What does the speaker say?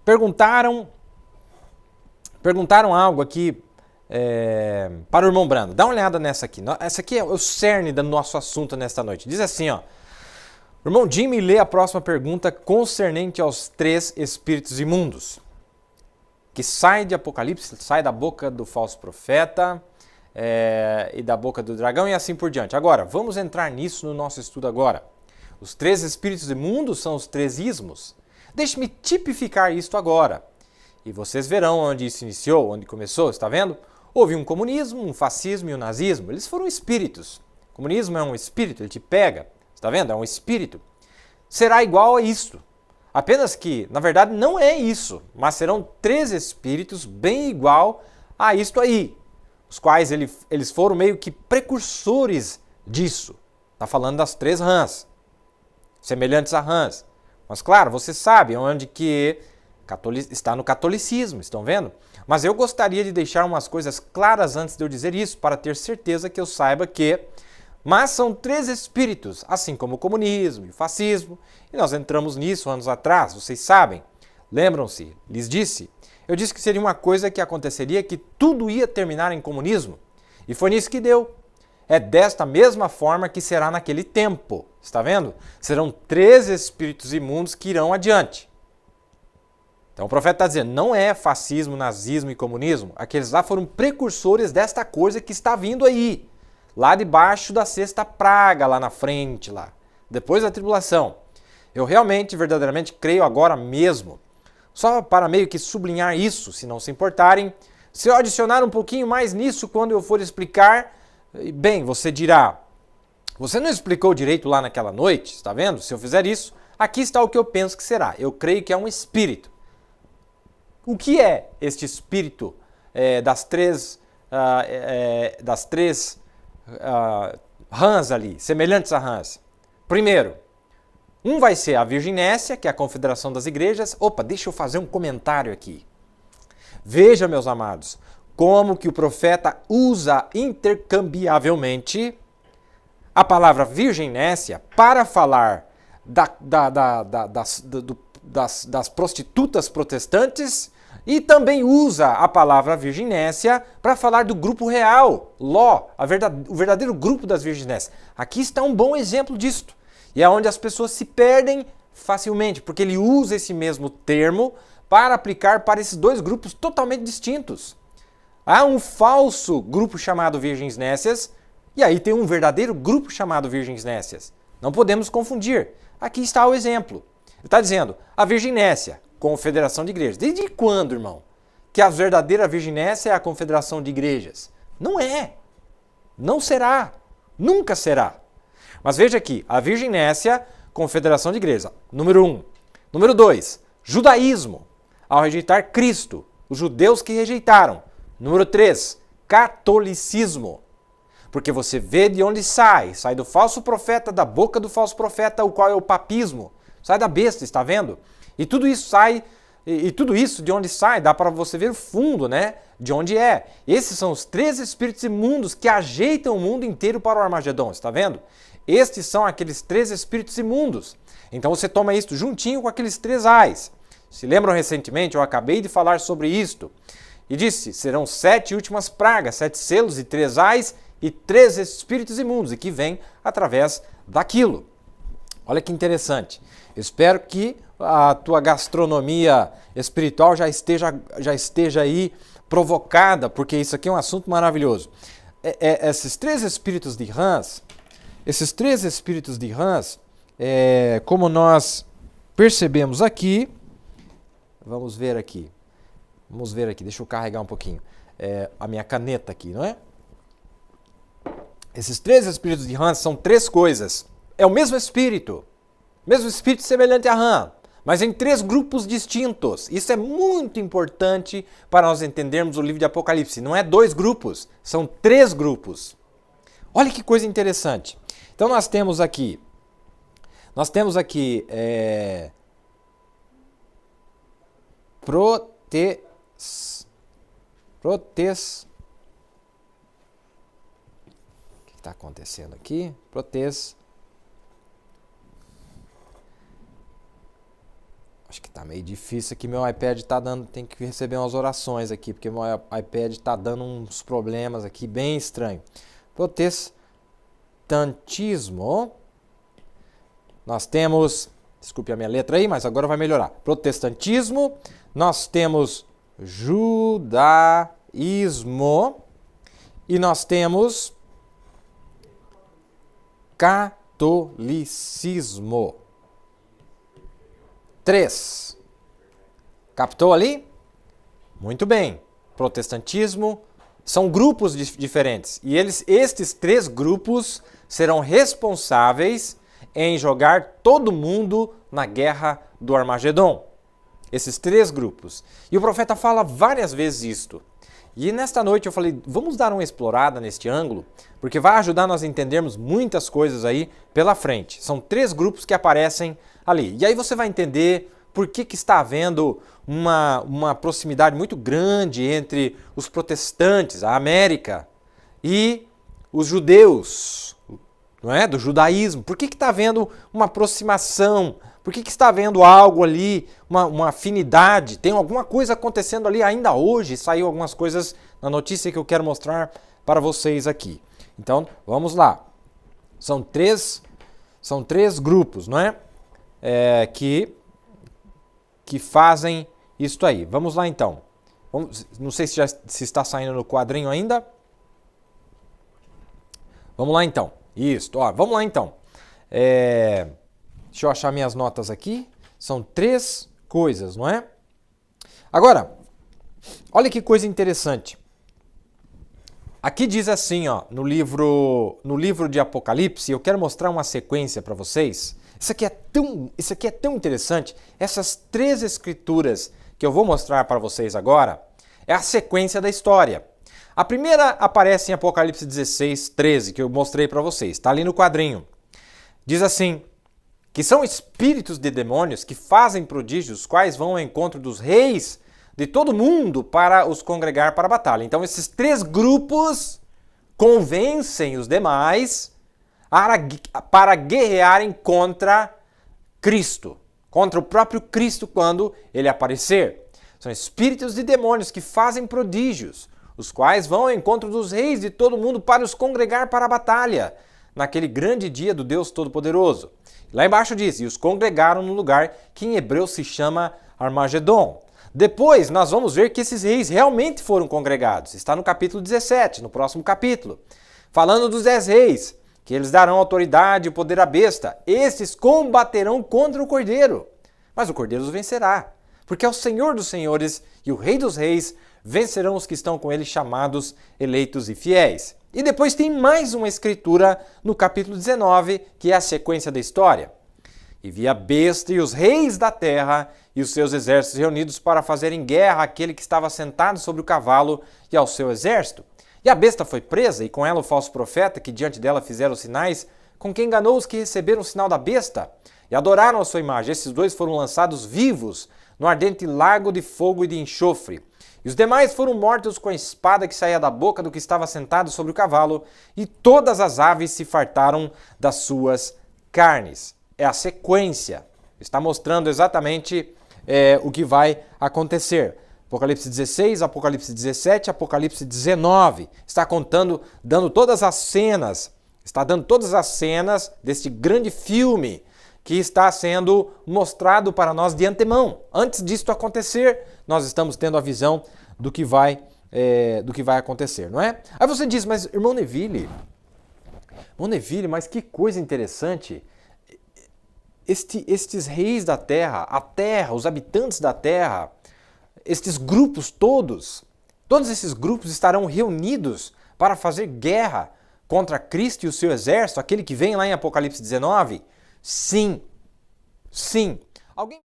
Perguntaram algo aqui para o irmão Brando. Dá uma olhada nessa aqui. Essa aqui é o cerne do nosso assunto nesta noite. Diz assim, ó. O irmão Jimmy lê a próxima pergunta concernente aos 3 espíritos imundos que sai de Apocalipse, sai da boca do falso profeta e da boca do dragão e assim por diante. Agora, vamos entrar nisso no nosso estudo agora. Os 3 espíritos imundos são os 3 ismos. Deixe-me tipificar isto agora. E vocês verão onde isso iniciou, onde começou, está vendo? Houve um comunismo, um fascismo e um nazismo. Eles foram espíritos. O comunismo é um espírito, ele te pega. Está vendo? É um espírito. Será igual a isso. Apenas que, na verdade, não é isso. Mas serão 3 espíritos bem igual a isto aí. Os quais eles foram meio que precursores disso. Está falando das 3 rãs. Semelhantes a rãs. Mas claro, você sabe onde que está no catolicismo, estão vendo? Mas eu gostaria de deixar umas coisas claras antes de eu dizer isso, para ter certeza que eu saiba que... Mas são 3 espíritos, assim como o comunismo e o fascismo, e nós entramos nisso anos atrás, vocês sabem. Lembram-se, lhes disse? Eu disse que seria uma coisa que aconteceria, que tudo ia terminar em comunismo. E foi nisso que deu. É desta mesma forma que será naquele tempo. Está vendo? Serão 3 espíritos imundos que irão adiante. Então o profeta está dizendo, não é fascismo, nazismo e comunismo. Aqueles lá foram precursores desta coisa que está vindo aí. Lá debaixo da 6ª praga, lá na frente, lá. Depois da tribulação. Eu realmente, verdadeiramente, creio agora mesmo. Só para meio que sublinhar isso, se não se importarem. Se eu adicionar um pouquinho mais nisso quando eu for explicar, bem, você dirá, você não explicou direito lá naquela noite, está vendo? Se eu fizer isso, aqui está o que eu penso que será. Eu creio que é um espírito. O que é este espírito das três rãs ali, semelhantes a rãs? Primeiro, um vai ser a Virginésia, que é a confederação das igrejas. Opa, deixa eu fazer um comentário aqui. Veja, meus amados, como que o profeta usa intercambiavelmente a palavra Virginésia para falar das prostitutas protestantes e também usa a palavra Virginésia para falar do grupo real, Ló, o verdadeiro grupo das Virginésias. Aqui está um bom exemplo disto. E é onde as pessoas se perdem facilmente, porque ele usa esse mesmo termo para aplicar para esses 2 grupos totalmente distintos. Há um falso grupo chamado Virgens Nécias, e aí tem um verdadeiro grupo chamado Virgens Nécias. Não podemos confundir. Aqui está o exemplo. Ele está dizendo, a Virginésia, confederação de igrejas. Desde quando, irmão? Que a verdadeira Virginésia é a confederação de igrejas? Não é. Não será. Nunca será. Mas veja aqui, a Virginésia, confederação de igrejas. Número 1. Número 2, judaísmo, ao rejeitar Cristo. Os judeus que rejeitaram. Número 3, catolicismo. Porque você vê de onde sai. Sai do falso profeta, da boca do falso profeta, o qual é o papismo. Sai da besta, está vendo? E tudo isso sai, e tudo isso de onde sai, dá para você ver o fundo, né? De onde é. Esses são os 3 espíritos imundos que ajeitam o mundo inteiro para o Armagedon, está vendo? Estes são aqueles 3 espíritos imundos. Então você toma isto juntinho com aqueles 3 ais. Se lembram recentemente, eu acabei de falar sobre isto. E disse, serão 7 últimas pragas, 7 selos e 3 ais e 3 espíritos imundos, e que vem através daquilo. Olha que interessante. Espero que a tua gastronomia espiritual já esteja aí provocada, porque isso aqui é um assunto maravilhoso. Esses 3 espíritos de rãs, como nós percebemos aqui, vamos ver aqui, deixa eu carregar um pouquinho a minha caneta aqui, não é? Esses 3 espíritos de rãs são 3 coisas. É o mesmo espírito semelhante a rã, mas em 3 grupos distintos. Isso é muito importante para nós entendermos o livro de Apocalipse. Não é 2 grupos, são 3 grupos. Olha que coisa interessante. Então nós temos aqui O que está acontecendo aqui? Acho que tá meio difícil aqui, meu iPad tá dando, tem que receber umas orações aqui, porque meu iPad tá dando uns problemas aqui bem estranho. Protestantismo. Nós temos, desculpe a minha letra aí, mas agora vai melhorar. Protestantismo, nós temos judaísmo e nós temos catolicismo. 3. Captou ali? Muito bem. Protestantismo são grupos diferentes. E estes 3 grupos serão responsáveis em jogar todo mundo na guerra do Armagedon. Esses 3 grupos. E o profeta fala várias vezes isto. E nesta noite eu falei, vamos dar uma explorada neste ângulo, porque vai ajudar nós a entendermos muitas coisas aí pela frente. São 3 grupos que aparecem ali. E aí você vai entender por que está havendo uma proximidade muito grande entre os protestantes, a América, e os judeus, não é? Do judaísmo. Por que está havendo uma aproximação? Por que está havendo algo ali, uma afinidade? Tem alguma coisa acontecendo ali ainda hoje? Saiu algumas coisas na notícia que eu quero mostrar para vocês aqui. Então, vamos lá. São três grupos, não é? Que fazem isto aí. Vamos lá então. Não sei se está saindo no quadrinho ainda. Vamos lá então. Isso, ó, vamos lá então. Deixa eu achar minhas notas aqui. São 3 coisas, não é? Agora, olha que coisa interessante. Aqui diz assim, ó, no livro de Apocalipse, eu quero mostrar uma sequência para vocês. Isso aqui é tão interessante. Essas 3 escrituras que eu vou mostrar para vocês agora é a sequência da história. A primeira aparece em Apocalipse 16, 13, que eu mostrei para vocês. Está ali no quadrinho. Diz assim, que são espíritos de demônios que fazem prodígios, os quais vão ao encontro dos reis de todo mundo para os congregar para a batalha. Então esses 3 grupos convencem os demais para guerrearem contra Cristo, contra o próprio Cristo quando ele aparecer. São espíritos de demônios que fazem prodígios, os quais vão ao encontro dos reis de todo mundo para os congregar para a batalha, naquele grande dia do Deus Todo-Poderoso. Lá embaixo diz, e os congregaram no lugar que em hebreu se chama Armagedon. Depois nós vamos ver que esses reis realmente foram congregados. Está no capítulo 17, no próximo capítulo. Falando dos 10 reis, que eles darão autoridade e poder à besta. Estes combaterão contra o Cordeiro. Mas o Cordeiro os vencerá, porque é o Senhor dos senhores e o Rei dos reis vencerão os que estão com ele, chamados, eleitos e fiéis. E depois tem mais uma escritura no capítulo 19, que é a sequência da história. E vi a besta e os reis da terra e os seus exércitos reunidos para fazerem guerra àquele que estava sentado sobre o cavalo e ao seu exército. E a besta foi presa, e com ela o falso profeta, que diante dela fizeram os sinais, com quem enganou os que receberam o sinal da besta e adoraram a sua imagem. Esses 2 foram lançados vivos no ardente lago de fogo e de enxofre. E os demais foram mortos com a espada que saía da boca do que estava sentado sobre o cavalo, e todas as aves se fartaram das suas carnes. É a sequência. Está mostrando exatamente o que vai acontecer. Apocalipse 16, Apocalipse 17, Apocalipse 19. Está dando todas as cenas, deste grande filme que está sendo mostrado para nós de antemão. Antes disto acontecer, nós estamos tendo a visão do que vai acontecer, não é? Aí você diz, mas irmão Neville, mas que coisa interessante. Estes reis da terra, a terra, os habitantes da terra, estes grupos todos esses grupos estarão reunidos para fazer guerra contra Cristo e o seu exército, aquele que vem lá em Apocalipse 19? Sim. Alguém